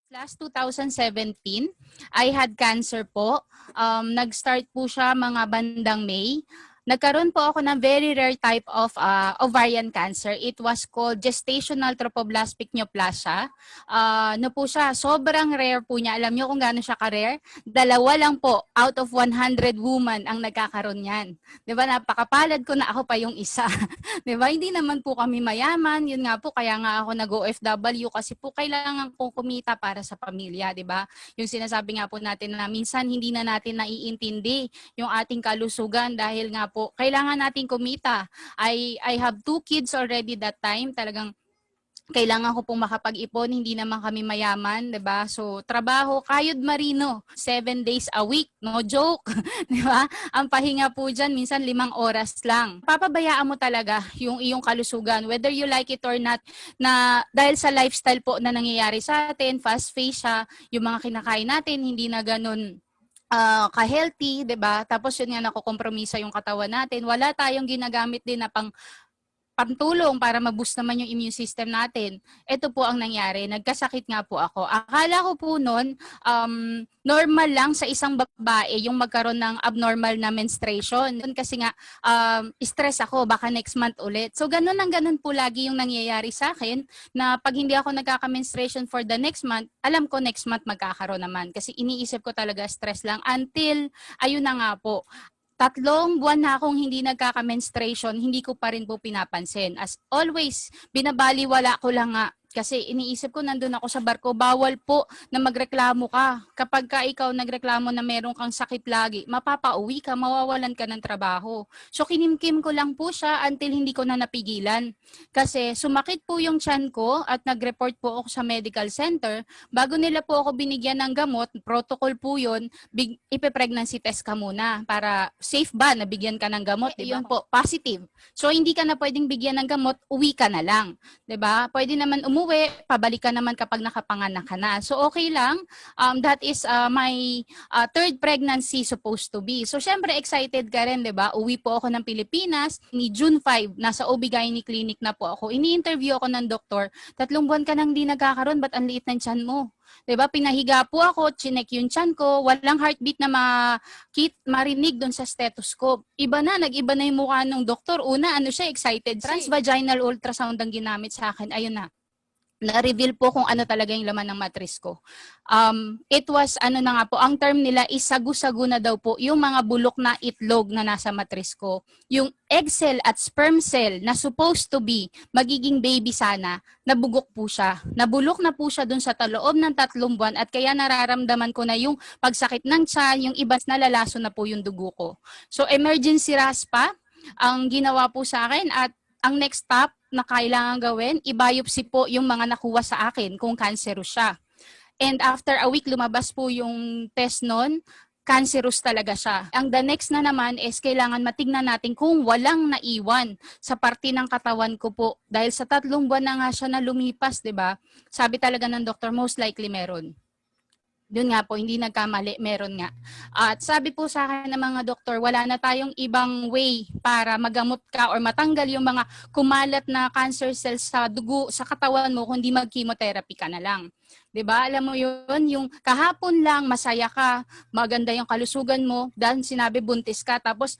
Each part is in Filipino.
Last 2017, I had cancer po. Nag-start po siya mga bandang May. Nagkaroon po ako ng very rare type of ovarian cancer. It was called gestational trophoblastic neoplasia. Ano po siya, sobrang rare po niya. Alam niyo kung gaano siya ka-rare? Dalawa lang po out of 100 woman ang nagkakaroon niyan. 'Di ba? Napakapalad ko na ako pa yung isa. 'Di ba? Hindi naman po kami mayaman. Yun nga po kaya nga ako nag-OFW kasi po kailangan kong kumita para sa pamilya, 'di ba? Yung sinasabi nga po natin na minsan hindi na natin naiintindi yung ating kalusugan dahil nga po kailangan nating kumita. I have 2 kids already that time. Talagang kailangan ko pong makapag-ipon, hindi naman kami mayaman, 'di ba? So, trabaho, kayod marino, 7 days a week, no joke, 'di ba? Ang pahinga po diyan minsan 5 oras lang. Papabayaan mo talaga yung iyong kalusugan, whether you like it or not, na dahil sa lifestyle po na nangyayari sa atin, fast face siya, yung mga kinakain natin hindi na ganun ka-healthy, 'di ba? Tapos yun nga nakokompromisa yung katawan natin. Wala tayong ginagamit din na pantulong para ma-boost naman yung immune system natin. Ito po ang nangyari. Nagkasakit nga po ako. Akala ko po noon, normal lang sa isang babae yung magkaroon ng abnormal na menstruation. Kasi nga, stress ako, baka next month ulit. So, ganun ang ganun po lagi yung nangyayari sa akin na pag hindi ako nagkaka-menstruation for the next month, alam ko next month magkakaroon naman. Kasi iniisip ko talaga stress lang until, ayun na nga po, 3 buwan na akong hindi nagkaka-menstruation, hindi ko pa rin po pinapansin. As always, binabaliwala ko lang nga. Kasi iniisip ko, nandun ako sa barko, bawal po na magreklamo ka. Kapag ka ikaw nagreklamo na meron kang sakit lagi, mapapauwi ka, mawawalan ka ng trabaho. So kinimkim ko lang po siya until hindi ko na napigilan. Kasi sumakit po yung tiyan ko at nag-report po ako sa medical center. Bago nila po ako binigyan ng gamot, protocol po yun, ipe-pregnancy test ka muna para safe ba na bigyan ka ng gamot, diba? Yun po, positive. So hindi ka na pwedeng bigyan ng gamot, uwi ka na lang. 'Di ba? Pwede naman umuwi, pabalik ka naman kapag nakapanganak ka na. So okay lang. That is my third pregnancy supposed to be. So syempre excited ka rin, 'di ba? Uwi po ako ng Pilipinas, ni June 5, nasa OB-GYN clinic na po ako. Ini-interview ako ng doktor, 3 buwan ka nang di nagkakaroon, ba't ang liit ng tiyan mo? 'Di ba? Pinahiga po ako, chinek yung tiyan ko, walang heartbeat na marinig doon sa stethoscope. Iba na, nag-iba na yung mukha ng doktor. Una, ano siya, excited. Transvaginal ultrasound ang ginamit sa akin. Ayun na. Na-reveal po kung ano talaga yung laman ng matris ko. It was, ano na nga po, ang term nila is sagu-sagu na daw po yung mga bulok na itlog na nasa matris ko. Yung egg cell at sperm cell na supposed to be magiging baby sana, nabugok po siya. Nabulok na po siya dun sa loob ng 3 buwan at kaya nararamdaman ko na yung pagsakit ng tiyan, yung iba nalalaso na po yung dugo ko. So emergency raspa ang ginawa po sa akin at ang next stop na kailangan gawin, i-biopsy po yung mga nakuha sa akin kung cancerous siya. And after a week, lumabas po yung test nun, cancerous talaga siya. Ang the next na naman is kailangan matignan natin kung walang naiwan sa parte ng katawan ko po. Dahil sa 3 buwan na nga siya na lumipas, di ba? Sabi talaga ng doktor, most likely meron. Doon nga po, hindi nagkamali, meron nga. At sabi po sa akin ng mga doktor, wala na tayong ibang way para magamot ka or matanggal yung mga kumalat na cancer cells sa dugo, sa katawan mo, kundi mag-chemotherapy ka na lang. 'Di ba? Alam mo yun, yung kahapon lang, masaya ka, maganda yung kalusugan mo, dahil sinabi buntis ka, tapos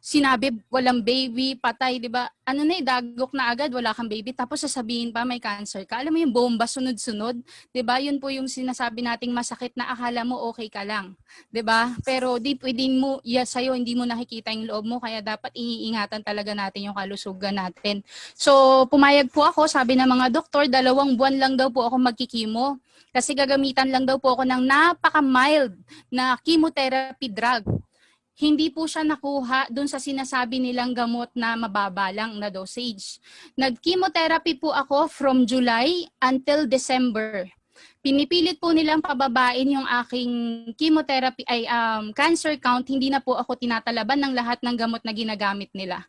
sinabi walang baby, patay, 'di ba? Ano na dagok na agad, wala kang baby, tapos sasabihin pa may cancer ka. Alam mo yung bomba sunod-sunod, 'di ba? Yun po yung sinasabi nating masakit na akala mo okay ka lang, 'di ba? Pero deep within mo, sa'yo hindi mo nakikita yung loob mo, kaya dapat iniingatan talaga natin yung kalusugan natin. So, pumayag po ako, sabi ng mga doktor, 2 buwan lang daw po ako magkikimo. Kasi gagamitan lang daw po ako ng napaka-mild na chemotherapy drug. Hindi po siya nakuha dun sa sinasabi nilang gamot na mababa lang na dosage. Nag-chemotherapy po ako from July until December. Pinipilit po nilang pababain yung aking chemotherapy cancer count, hindi na po ako tinatalaban ng lahat ng gamot na ginagamit nila.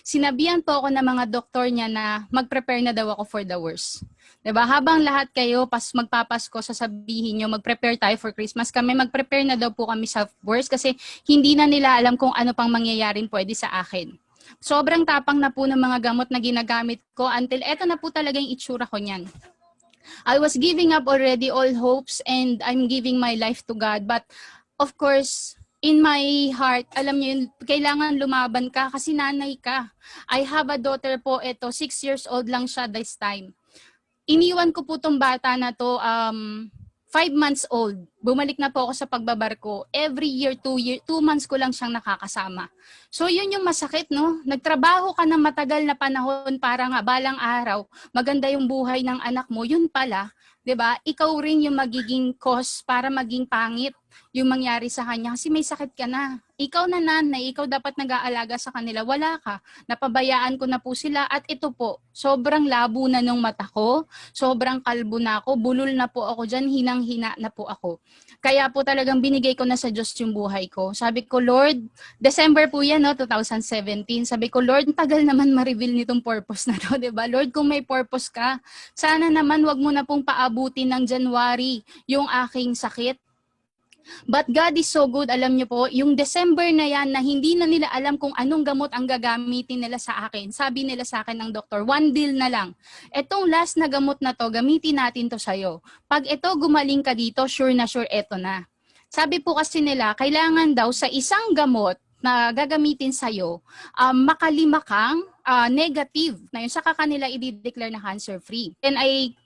Sinabihan po ako ng mga doktor niya na mag-prepare na daw ako for the worst. 'Di ba? Habang lahat kayo magpapasko, sasabihin nyo mag-prepare tayo for Christmas, kami mag-prepare na daw po kami sa worst kasi hindi na nila alam kung ano pang mangyayaring pwede sa akin. Sobrang tapang na po ng mga gamot na ginagamit ko until eto na po talaga yung itsura ko niyan. I was giving up already all hopes and I'm giving my life to God. But of course, in my heart, alam niyo yun, kailangan lumaban ka kasi nanay ka. I have a daughter po, ito, 6 years old lang siya this time. Iniwan ko po tong bata na to 5 months old. Bumalik na po ako sa pagbabarko. Every year, 2 months ko lang siyang nakakasama. So yun yung masakit, no? Nagtrabaho ka ng matagal na panahon para nga balang araw, maganda yung buhay ng anak mo. Yun pala, 'di ba? Ikaw rin yung magiging cause para maging pangit yung mangyari sa kanya kasi may sakit ka na. Ikaw na nanay, ikaw dapat nag-aalaga sa kanila. Wala ka. Napabayaan ko na po sila at ito po, sobrang labo na nung mata ko, sobrang kalbo na ako, bulol na po ako dyan, hinang-hina na po ako. Kaya po talagang binigay ko na sa Diyos yung buhay ko. Sabi ko, Lord, December po yan, no, 2017. Sabi ko, Lord, tagal naman ma-reveal nitong purpose na to, diba? Lord, kung may purpose ka, sana naman wag mo na pong paabutin ng January yung aking sakit. But God is so good, alam niyo po, yung December na yan na hindi na nila alam kung anong gamot ang gagamitin nila sa akin. Sabi nila sa akin ng doktor, 1 deal na lang. Etong last na gamot na to, gamitin natin to sa'yo. Pag ito gumaling ka dito, sure na sure, eto na. Sabi po kasi nila, kailangan daw sa isang gamot na gagamitin sa'yo, makalima kang negative. Na yun, saka kanila i-declare na cancer-free. And I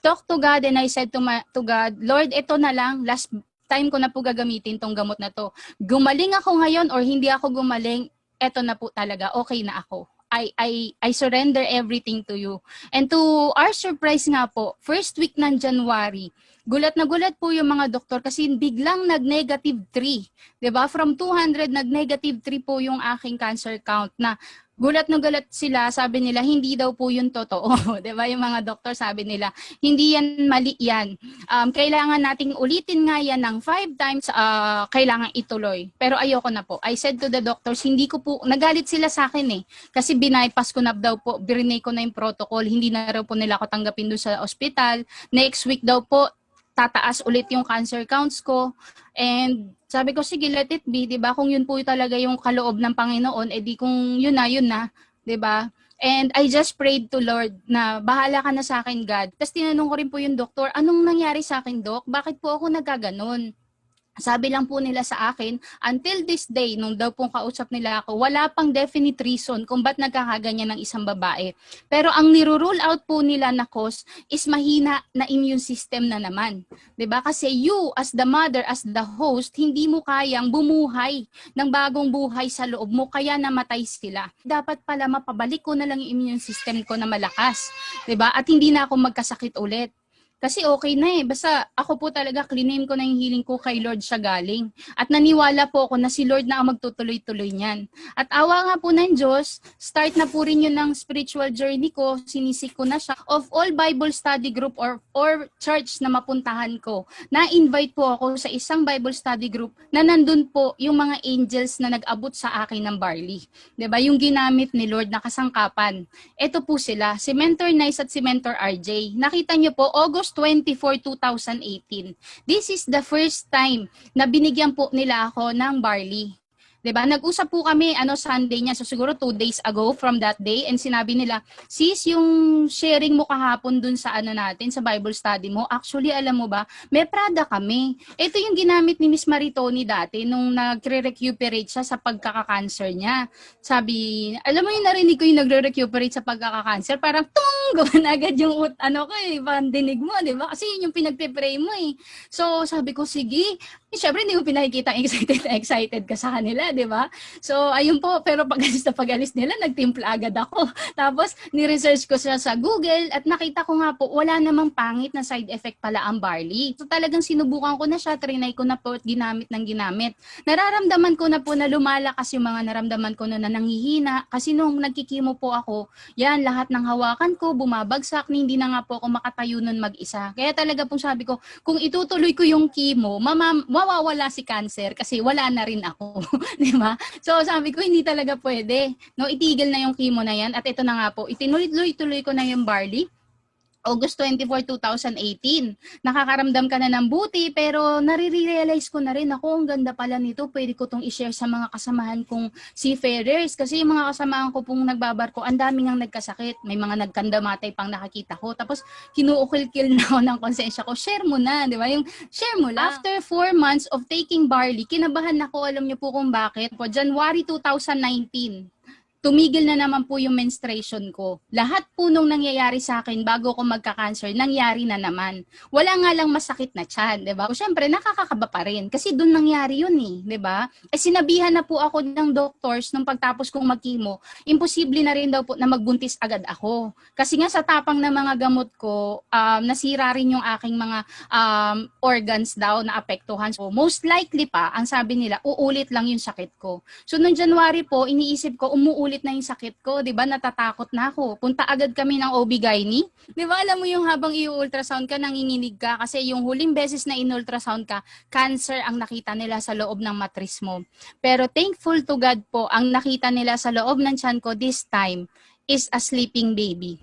talked to God and I said to God, Lord, ito na lang, last time ko na po gagamitin tong gamot na to. Gumaling ako ngayon or hindi ako gumaling, eto na po talaga, okay na ako. I surrender everything to you. And to our surprise nga po, first week ng January, gulat na gulat po yung mga doktor kasi biglang nag-negative 3. 'Di ba? From 200, nag-negative 3 po yung aking cancer count na gulat na gulat sila, sabi nila, hindi daw po yun totoo. 'Di ba? Yung mga doktor sabi nila, hindi yan, mali yan. Kailangan nating ulitin nga yan ng 5 times, kailangan ituloy. Pero ayoko na po. I said to the doctors, hindi ko po, nagalit sila sa akin kasi binaypass ko na daw po, birinay ko na yung protocol, hindi na raw po nila ako tanggapin doon sa ospital. Next week daw po, tataas ulit yung cancer counts ko. And sabi ko, sige, let it be, 'di ba? Kung yun po talaga yung kaloob ng Panginoon, edi kung yun na, 'di ba? And I just prayed to Lord na bahala ka na sa akin, God. Tapos tinanong ko rin po yung doktor, anong nangyari sa akin, Doc? Bakit po ako nagkaganon? Sabi lang po nila sa akin, until this day, nung daw pong kausap nila ako, wala pang definite reason kung ba't nagkakaganyan ng isang babae. Pero ang nirule out po nila na cause is mahina na immune system na naman. 'Di ba? Kasi you, as the mother, as the host, hindi mo kayang bumuhay ng bagong buhay sa loob mo, kaya namatay sila. Dapat pala mapabalik ko na lang yung immune system ko na malakas. 'Di ba? At hindi na ako magkasakit ulit. Kasi okay na basta ako po talaga, claim ko na yung healing ko kay Lord siya galing. At naniwala po ako na si Lord na ang magtutuloy-tuloy niyan. At awa nga po ng Diyos, start na po rin yun ng spiritual journey ko, sinisik ko na siya. Of all Bible study group or church na mapuntahan ko, na-invite po ako sa isang Bible study group na nandun po yung mga angels na nag-abot sa akin ng barley. 'Di ba? Yung ginamit ni Lord na kasangkapan. Ito po sila, si Mentor Nice at si Mentor RJ. Nakita niyo po, August 24, 2018. This is the first time na binigyan po nila ako ng barley. 'Di ba? Nag-usap po kami Sunday niya, so siguro 2 days ago from that day, and sinabi nila, sis, yung sharing mo kahapon dun sa natin, sa Bible study mo, actually alam mo ba, may Prada kami. Ito yung ginamit ni Miss Maritoni dati nung nagre-recuperate siya sa pagkaka-cancer niya. Sabi, alam mo yung narinig ko yung nagre-recuperate sa pagkaka-cancer, parang tung, gawin agad yung pandinig mo, 'di ba? Kasi yun yung pinagpe-pray mo So sabi ko, sige. Siyempre, hindi ko pinakikita excited ka sa kanila, di ba? So, ayun po. Pero pag-alis nila, nagtimpla agad ako. Tapos, ni-research ko siya sa Google at nakita ko nga po, wala namang pangit na side effect pala ang barley. So, talagang sinubukan ko na siya, trinay ko na po at ginamit ng ginamit. Nararamdaman ko na po na lumalakas yung mga naramdaman ko na nanghihina. Kasi nung nagkikimo po ako, yan, lahat ng hawakan ko, bumabagsak, hindi na nga po ako makatayo nun mag-isa. Kaya talaga pong sabi ko, kung itutuloy ko yung chemo, mawawala si cancer kasi wala na rin ako, 'di ba? So sabi ko hindi talaga pwede. No, itigil na yung chemo na 'yan at ito na nga po, itinuloy-tuloy ko na yung barley. August 24, 2018. Nakakaramdam ka na ng buti, pero nare-realize ko na rin ako, ang ganda pala nito. Pwede ko tong i-share sa mga kasamahan kong seafarers. Kasi yung mga kasamahan ko pong nagbabarko, ang daming ang nagkasakit. May mga nagkandamatay pang nakakita ko. Tapos kinuukil-kil na ako ng konsensya ko. Share mo na, di ba? Yung share mo lang. After 4 months of taking barley, kinabahan ako. Alam niyo po kung bakit. Po, January 2019. Tumigil na naman po yung menstruation ko. Lahat po nung nangyayari sa akin bago ko magka-cancer, nangyari na naman. Wala nga lang masakit na tiyan, di ba? Siyempre, nakakakaba pa rin. Kasi doon nangyari yun eh, di ba? Sinabihan na po ako ng doctors nung pagtapos kong mag-chemo, imposible na rin daw po na magbuntis agad ako. Kasi nga sa tapang ng mga gamot ko, nasira rin yung aking mga organs daw na apektuhan. So, most likely pa, ang sabi nila, uulit lang yung sakit ko. So, noong January po, iniisip ko, umuulit na yung sakit ko, 'di ba? Natatakot na ako. Punta agad kami ng OB-GYN. 'Di ba? Alam mo yung habang i-ultrasound ka, nanginginig ka kasi yung huling beses na in-ultrasound ka, cancer ang nakita nila sa loob ng matris mo. Pero thankful to God po, ang nakita nila sa loob ng tiyan ko this time is a sleeping baby.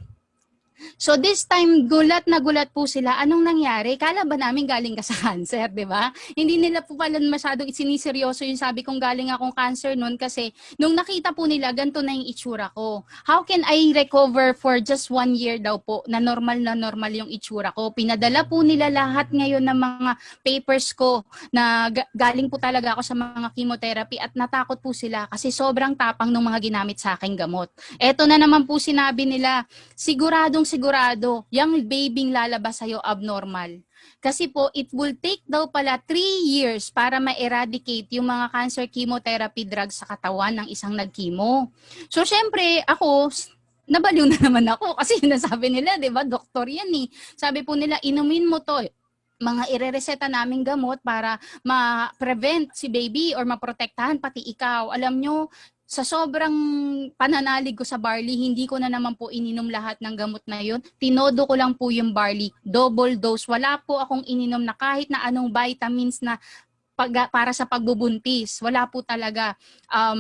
So this time, gulat na gulat po sila. Anong nangyari? Kala ba namin galing ka sa cancer, di ba? Hindi nila po pala masyadong siniseryoso yung sabi kong galing akong cancer noon kasi nung nakita po nila, ganito na yung itsura ko. How can I recover for just 1 year daw po na normal yung itsura ko? Pinadala po nila lahat ngayon ng mga papers ko na galing po talaga ako sa mga chemotherapy at natakot po sila kasi sobrang tapang ng mga ginamit sa aking gamot. Eto na naman po sinabi nila, sigurado, yung babying lalabas sa'yo abnormal. Kasi po, it will take daw pala 3 years para ma-eradicate yung mga cancer chemotherapy drugs sa katawan ng isang nag-chemo. So, syempre, ako, nabaliw na naman ako kasi nasabi nila, di ba, doktor yan eh. Sabi po nila, inumin mo to, mga irereseta naming gamot para ma-prevent si baby or maprotektahan pati ikaw. Alam nyo, sa sobrang pananalig ko sa barley, hindi ko na naman po ininom lahat ng gamot na yun. Tinodo ko lang po yung barley, double dose. Wala po akong ininom na kahit na anong vitamins na para sa pagbubuntis. Wala po talaga.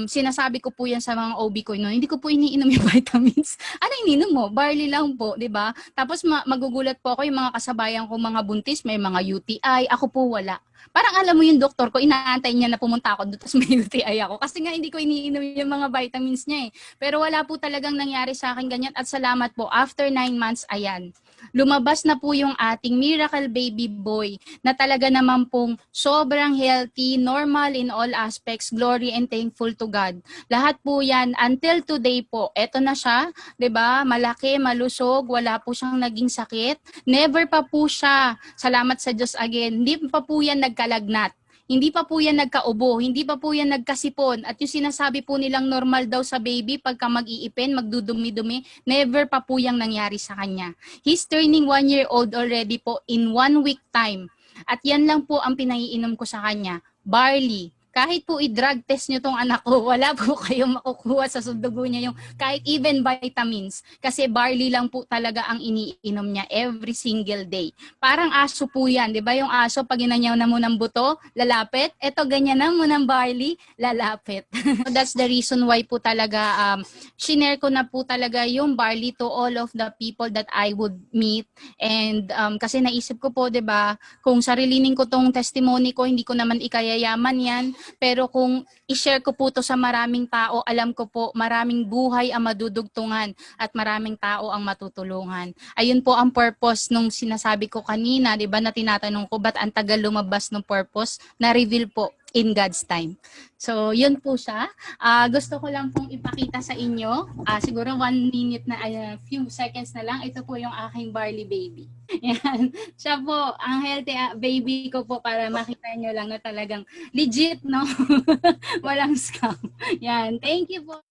Sinasabi ko po yan sa mga OB ko noon. Hindi ko po iniinom yung vitamins. Ano ininom mo? Barley lang po, 'di ba? Tapos magugulat po ako yung mga kasabayan ko mga buntis, may mga UTI, ako po wala. Parang alam mo yung doktor ko, inaantay niya na pumunta ako doon tapos may UTI ako. Kasi nga hindi ko iniinom yung mga vitamins niya eh. Pero wala po talagang nangyari sa akin ganyan at salamat po. After 9 months, ayan. Lumabas na po yung ating miracle baby boy na talaga naman pong sobrang healthy, normal in all aspects, glory and thankful to God. Lahat po yan until today po. Eto na siya, 'di ba? Malaki, malusog, wala po siyang naging sakit. Never pa po siya. Salamat sa Diyos again. Hindi pa po yan nagkalagnat. Hindi pa po yan nagkaubo, hindi pa po yan nagkasipon. At yung sinasabi po nilang normal daw sa baby pagka mag-iipin, magdudumi-dumi, never pa po yung nangyari sa kanya. He's turning 1 year old already po in 1 week time. At yan lang po ang pinaiinom ko sa kanya, barley. Kahit po i-drug test nyo tong anak ko, wala po kayong makukuha sa dugo niya yung kahit even vitamins. Kasi barley lang po talaga ang iniinom niya every single day. Parang aso po yan, di ba? Yung aso, pag inanyaw na mo ng buto, lalapit. Eto, ganyan na mo ng barley, lalapit. That's the reason why po talaga, shinare ko na po talaga yung barley to all of the people that I would meet. And kasi naisip ko po, di ba, kung sarilinin ko tong testimony ko, hindi ko naman ikayayaman yan. Pero kung i-share ko po to sa maraming tao, alam ko po maraming buhay ang madudugtungan at maraming tao ang matutulungan. Ayun po ang purpose nung sinasabi ko kanina, 'di ba, na tinatanong ko ba't ang tagal lumabas ng purpose, na-reveal po in God's time. So, yun po siya. Gusto ko lang pong ipakita sa inyo, siguro 1 minute na, few seconds na lang, ito po yung aking barley baby. Yan. Siya po, ang healthy baby ko po para makita nyo lang na talagang legit, no? Walang scam. Yan. Thank you po.